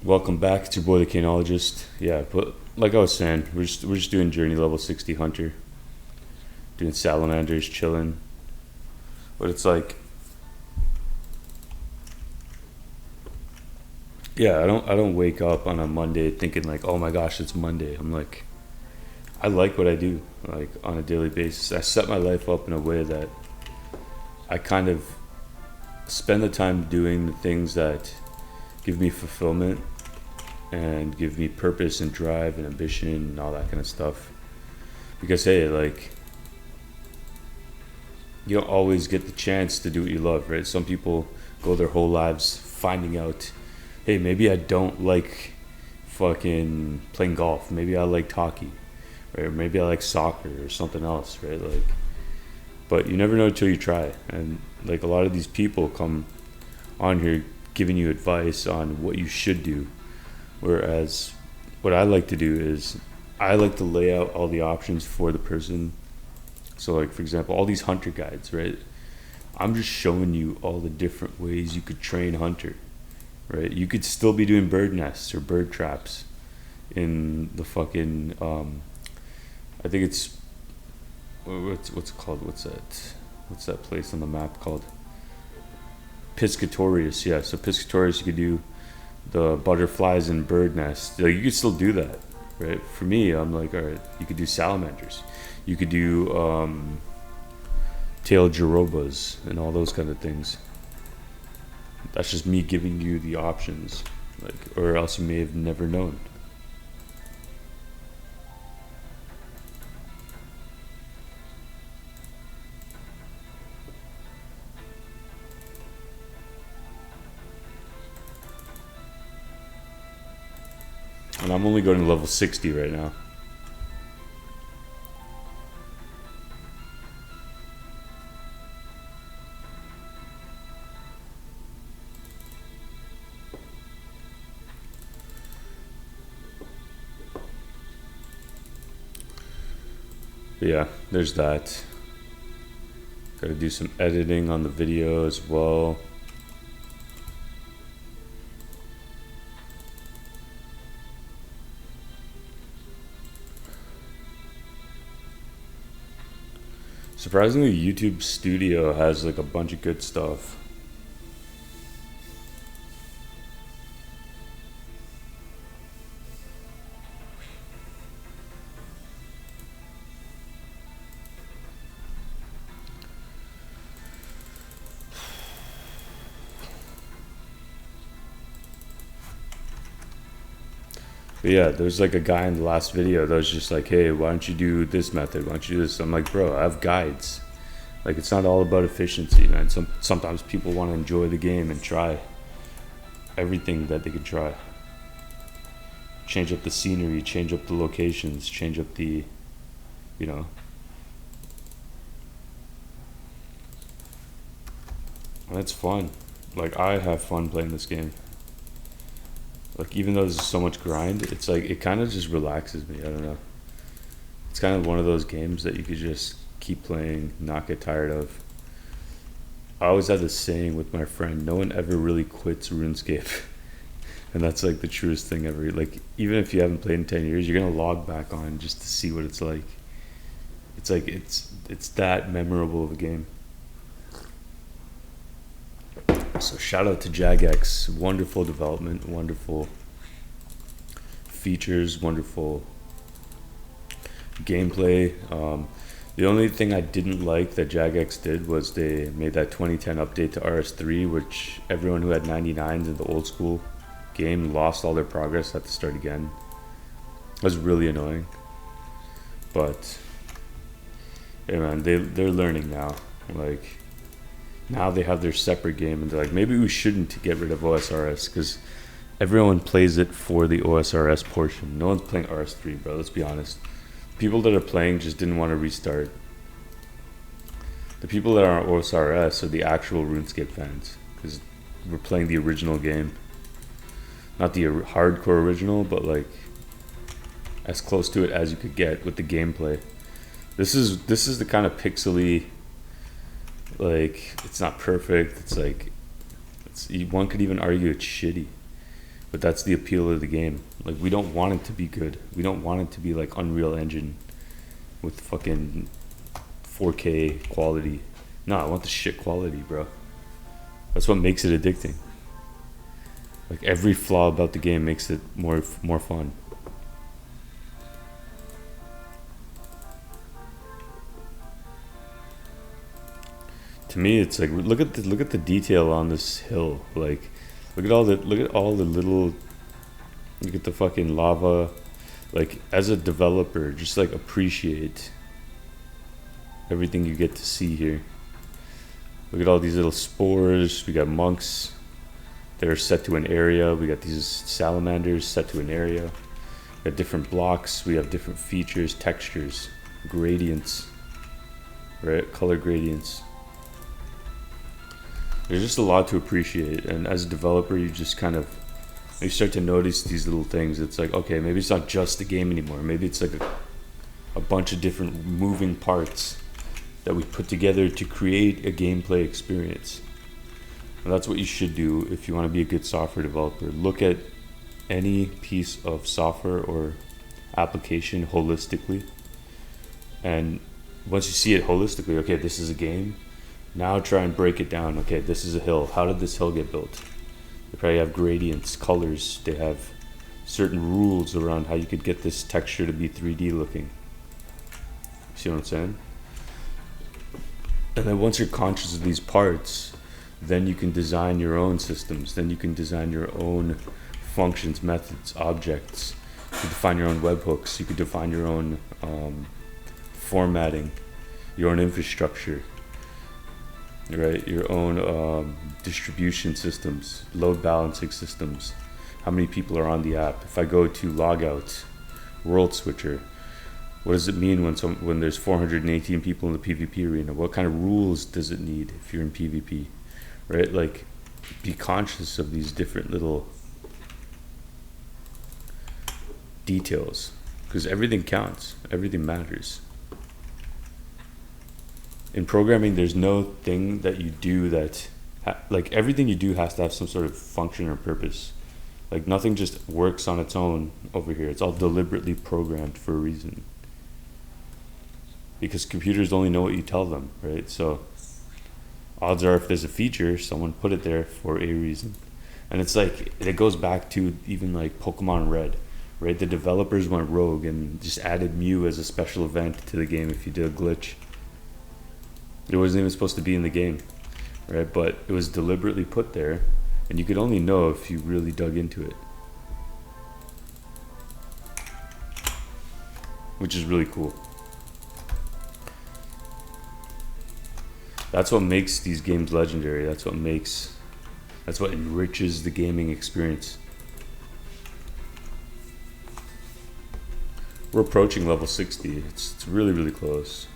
Welcome back. It's your boy, the Canologist. Yeah, but like I was saying, we're just doing Journey level 60 Hunter, doing salamanders, chilling. But it's like, yeah, I don't wake up on a Monday thinking like, oh my gosh, it's Monday. I'm like, I like what I do, like on a daily basis. I set my life up in a way that I kind of spend the time doing the things that give me fulfillment and give me purpose and drive and ambition and all that kind of stuff. Because hey, like, you don't always get the chance to do what you love, right? Some people go their whole lives finding out, hey, maybe I don't like fucking playing golf. Maybe I like hockey, right? Or maybe I like soccer or something else, right? Like, but you never know until you try. And like a lot of these people come on here giving you advice on what you should do, whereas what I like to do is I like to lay out all the options for the person. So, like, for example, all these hunter guides, right? I'm just showing you all the different ways you could train hunter, right? You could still be doing bird nests or bird traps in the fucking, I think it's, what's it called? What's that place on the map called? Piscatorius, yeah. So, Piscatorius, you could do the butterflies and bird nests. Like, you could still do that, right? For me, I'm like, all right, you could do salamanders. You could do tailed jarobas and all those kind of things. That's just me giving you the options, like, or else you may have never known. And I'm only going to level 60 right now. But yeah, there's that. Got to do some editing on the video as well. Surprisingly, YouTube Studio has like a bunch of good stuff. But yeah, there's like a guy in the last video that was just like, hey, why don't you do this method? Why don't you do this? I'm like, bro, I have guides. Like, it's not all about efficiency, man. Sometimes people want to enjoy the game and try everything that they could try. Change up the scenery, change up the locations, change up the, you know. And it's fun. Like, I have fun playing this game. Like, even though there's so much grind, it's like, it kind of just relaxes me. I don't know. It's kind of one of those games that you could just keep playing, not get tired of. I always have this saying with my friend, no one ever really quits RuneScape. And that's like the truest thing ever. Like, even if you haven't played in 10 years, you're going to log back on just to see what it's like. It's like, it's that memorable of a game. So shout out to Jagex. Wonderful development, wonderful features, wonderful gameplay. The only thing I didn't like that Jagex did was they made that 2010 update to RS3, which everyone who had 99s in the old school game lost all their progress, had to start again. It was really annoying. But hey man, they're learning now. Like, now they have their separate game, and they're like, maybe we shouldn't get rid of OSRS because everyone plays it for the OSRS portion. No one's playing RS3, bro. Let's be honest. People that are playing just didn't want to restart. The people that are on OSRS are the actual RuneScape fans because we're playing the original game, not the hardcore original, but like as close to it as you could get with the gameplay. This is the kind of pixely, like, it's not perfect. It's like, one could even argue it's shitty, But that's the appeal of the game. Like, we don't want it to be good. We don't want it to be like Unreal Engine with fucking 4K quality. No, I want the shit quality, bro. That's what makes it addicting. Like, every flaw about the game makes it more fun. To me, it's like, look at the detail on this hill. Like, look at all the little, look at the fucking lava. Like, as a developer, just like appreciate everything you get to see here. Look at all these little spores. We got monks that are set to an area. We got these salamanders set to an area. We got different blocks. We have different features, textures, gradients, right? Color gradients. There's just a lot to appreciate, and as a developer, you just kind of, you start to notice these little things. It's like, okay, maybe it's not just a game anymore. Maybe it's like a bunch of different moving parts that we put together to create a gameplay experience. And that's what you should do if you want to be a good software developer. Look at any piece of software or application holistically, and once you see it holistically, okay, this is a game. Now try and break it down. Okay, this is a hill. How did this hill get built? They probably have gradients, colors. They have certain rules around how you could get this texture to be 3D looking. See what I'm saying? And then once you're conscious of these parts, then you can design your own systems. Then you can design your own functions, methods, objects. You can define your own webhooks. You can define your own formatting, your own infrastructure. Right, your own distribution systems, load balancing systems, how many people are on the app. If I go to logout, world switcher, what does it mean when there's 418 people in the PvP arena? What kind of rules does it need if you're in PvP, right? Like, be conscious of these different little details, because everything counts, everything matters. In programming, there's no thing that you do that, like, everything you do has to have some sort of function or purpose. Like, nothing just works on its own over here. It's all deliberately programmed for a reason. Because computers only know what you tell them, right? So odds are, if there's a feature, someone put it there for a reason. And it's like, it goes back to even like Pokemon Red, right? The developers went rogue and just added Mew as a special event to the game if you did a glitch. It wasn't even supposed to be in the game, right? But it was deliberately put there, and you could only know if you really dug into it, which is really cool. That's what makes these games legendary. That's what enriches the gaming experience. We're approaching level 60. It's really, really close.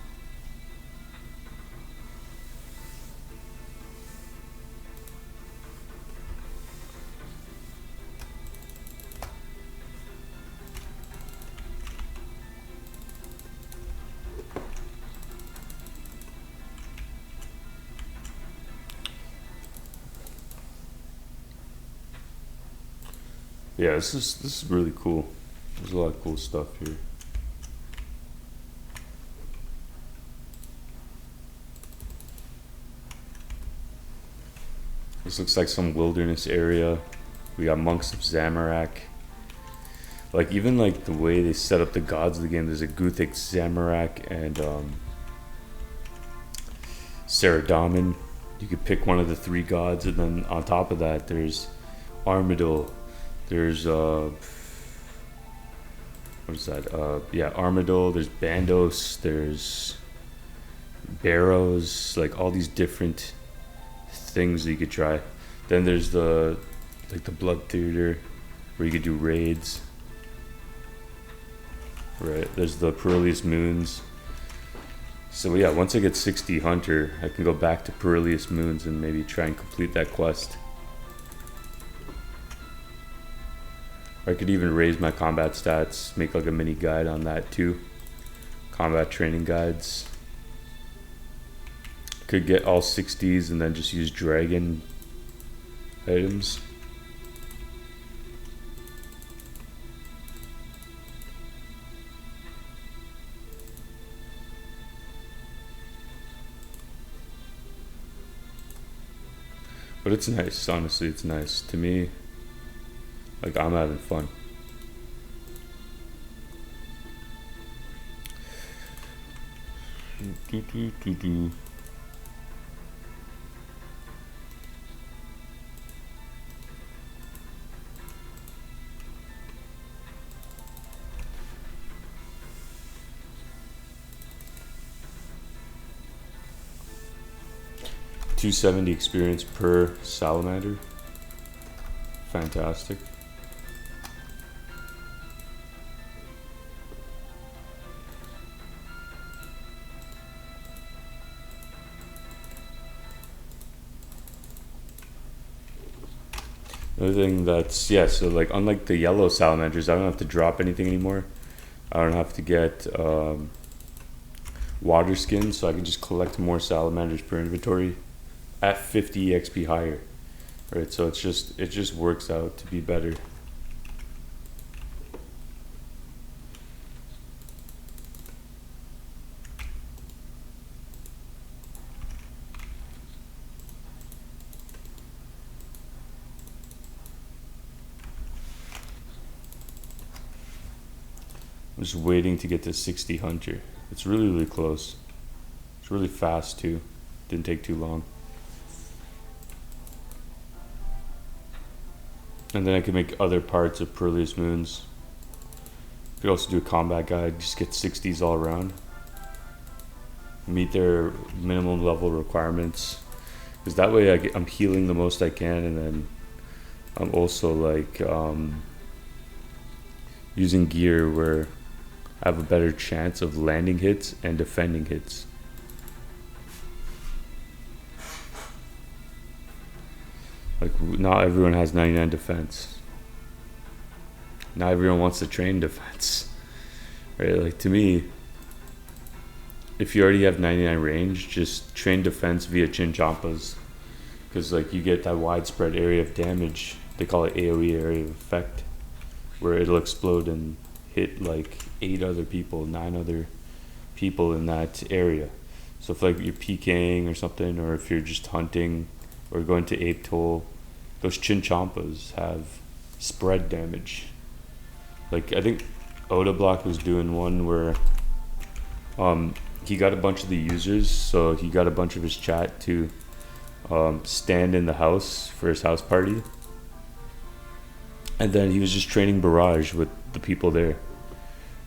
Yeah, this is really cool. There's a lot of cool stuff here. This looks like some wilderness area. We got monks of Zamorak. Like, even like the way they set up the gods of the game, there's a Guthic Zamorak and Saradomin. You could pick one of the three gods, and then on top of that there's Armadil. There's what is that? Armadil, there's Bandos, there's Barrows, like all these different things that you could try. Then there's the Blood Theater where you could do raids. Right, there's the Perilous Moons. So yeah, once I get 60 Hunter, I can go back to Perilous Moons and maybe try and complete that quest. Or I could even raise my combat stats, make like a mini guide on that too. Combat training guides. Could get all 60s and then just use dragon items. But it's nice, honestly, it's nice. To me, like, I'm having fun. Do, do, do, do. $270 experience per salamander. Fantastic. Another thing that's, yeah, so like unlike the yellow salamanders, I don't have to drop anything anymore. I don't have to get water skins, so I can just collect more salamanders per inventory at 50 EXP higher. Right, so it just works out to be better. I'm just waiting to get to 60 Hunter. It's really, really close. It's really fast too. Didn't take too long. And then I can make other parts of Pearliest Moons. Could also do a combat guide, just get 60s all around. Meet their minimum level requirements. Because that way I'm healing the most I can, and then I'm also like using gear where I have a better chance of landing hits and defending hits. Like, not everyone has 99 defense. Not everyone wants to train defense. Right? Like, to me, if you already have 99 range, just train defense via Chinchompas. Because, like, you get that widespread area of damage. They call it AoE, area of effect. Where it'll explode and hit, like, 8 other people, 9 other people in that area. So if, like, you're PKing or something, or if you're just hunting or going to Ape Toll, those Chinchompas have spread damage. Like, I think Oda Block was doing one where he got a bunch of the users, so he got a bunch of his chat to stand in the house for his house party, and then he was just training barrage with the people there,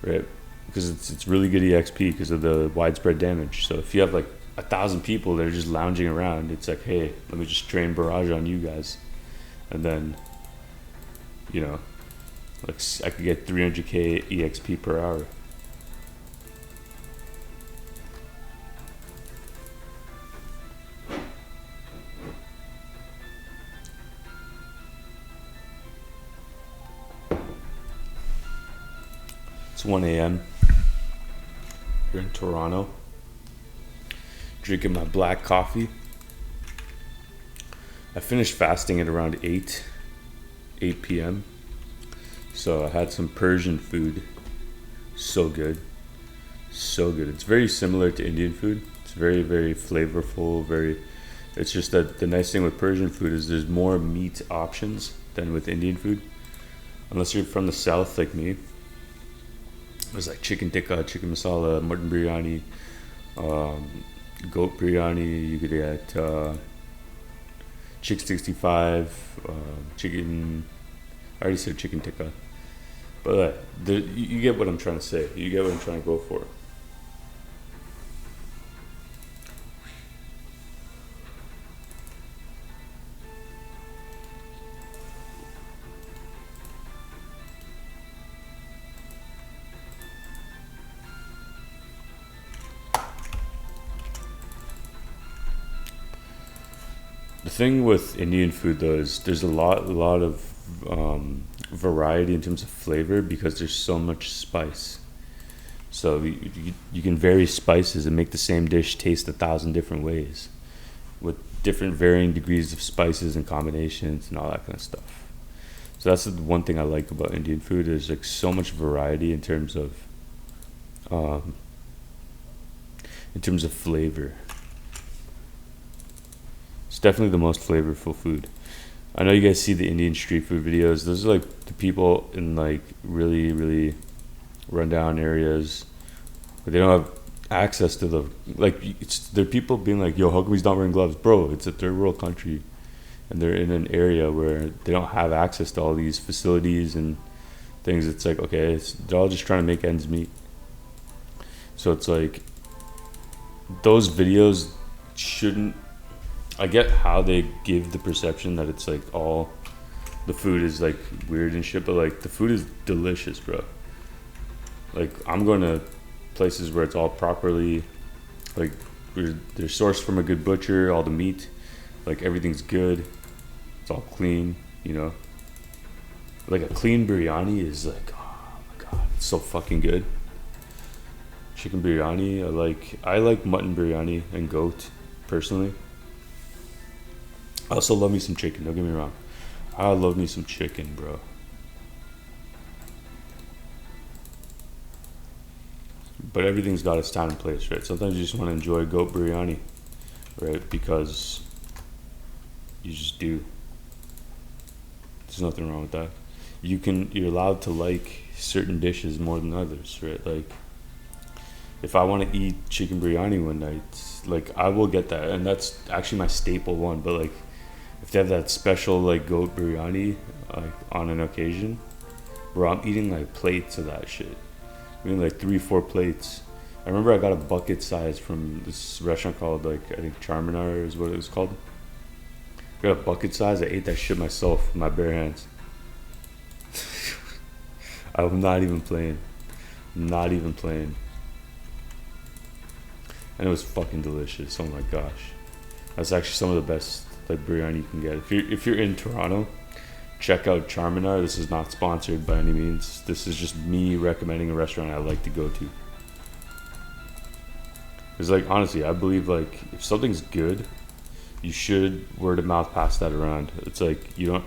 right? Because it's really good EXP because of the widespread damage. So if you have like 1,000 people that are just lounging around, it's like, hey, let me just train barrage on you guys, and then, you know, like, I could get 300k EXP per hour. It's 1 a.m. here in Toronto. Drinking my black coffee. I finished fasting at around 8 p.m. So I had some Persian food. So good. So good. It's very similar to Indian food. It's very, very flavorful. It's just that the nice thing with Persian food is there's more meat options than with Indian food. Unless you're from the south like me. There's like chicken tikka, chicken masala, mutton biryani, goat biryani. You could get chick 65, chicken. I already said chicken tikka, but you get what I'm trying to say. You get what I'm trying to go for. The thing with Indian food though is there's a lot of variety in terms of flavor because there's so much spice. So you can vary spices and make the same dish taste 1,000 different ways with different varying degrees of spices and combinations and all that kind of stuff. So that's the one thing I like about Indian food is like so much variety in terms of flavor. Just definitely the most flavorful food. I know you guys see the Indian street food videos. Those are like the people in like really, really rundown areas where they don't have access to the like. They're people being like, "Yo, how come he's not wearing gloves, bro? It's a third world country, and they're in an area where they don't have access to all these facilities and things." It's like, okay, they're all just trying to make ends meet. So it's like those videos shouldn't. I get how they give the perception that it's like all the food is like weird and shit, but like the food is delicious, bro. Like I'm going to places where it's all properly like they're sourced from a good butcher, all the meat, like everything's good, it's all clean, you know. Like a clean biryani is like, oh my god, it's so fucking good. Chicken biryani, I like mutton biryani and goat personally. I also love me some chicken, don't get me wrong. I love me some chicken, bro. But everything's got its time and place, right? Sometimes you just want to enjoy goat biryani, right? Because you just do. There's nothing wrong with that. You're allowed to like certain dishes more than others, right? Like, if I want to eat chicken biryani one night, like I will get that, and that's actually my staple one. But like, if they have that special like goat biryani, like on an occasion, bro, I'm eating like plates of that shit. I'm eating like 3-4 plates. I remember I got a bucket size from this restaurant called like I think Charminar is what it was called. I got a bucket size. I ate that shit myself with my bare hands. I'm not even playing. Not even playing. And it was fucking delicious. Oh my gosh, that's actually some of the best like biryani you can get. If you're in Toronto, check out Charminar. This is not sponsored by any means. This is just me recommending a restaurant I like to go to. It's like honestly, I believe like if something's good, you should word of mouth pass that around. It's like you don't,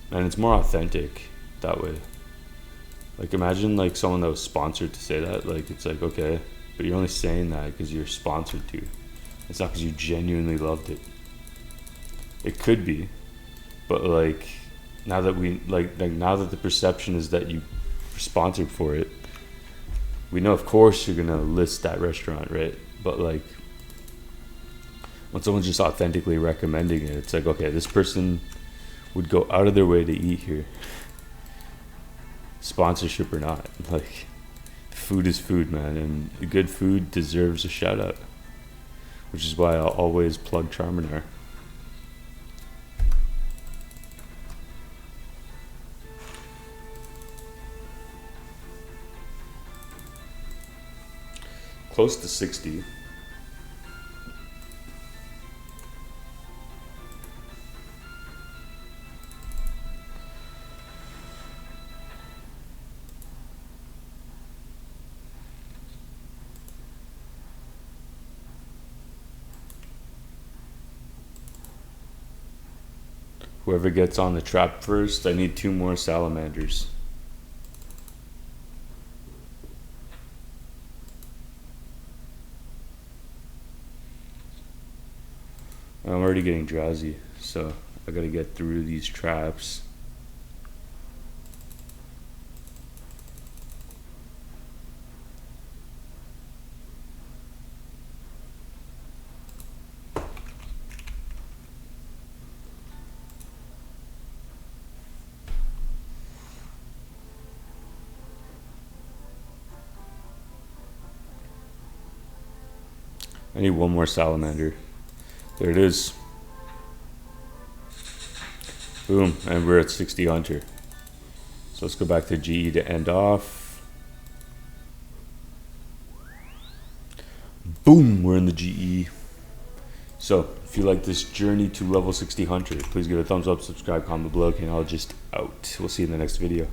and it's more authentic that way. Like imagine like someone that was sponsored to say that. Like it's like okay, but you're only saying that because you're sponsored to. It's not because you genuinely loved it. It could be, but like now that we like now that the perception is that you sponsored for it, we know of course you're gonna list that restaurant, right? But like when someone's just authentically recommending it, it's like okay, this person would go out of their way to eat here, sponsorship or not. Like food is food, man, and good food deserves a shout out, which is why I'll always plug Charminar. Close to 60. Whoever gets on the trap first, I need 2 more salamanders. I'm already getting drowsy, so I gotta get through these traps. I need 1 more salamander. There it is. Boom, and we're at 60 Hunter. So let's go back to GE to end off. Boom, we're in the GE. So if you like this journey to level 60 Hunter, please give it a thumbs up, subscribe, comment below. Kanologist out. We'll see you in the next video.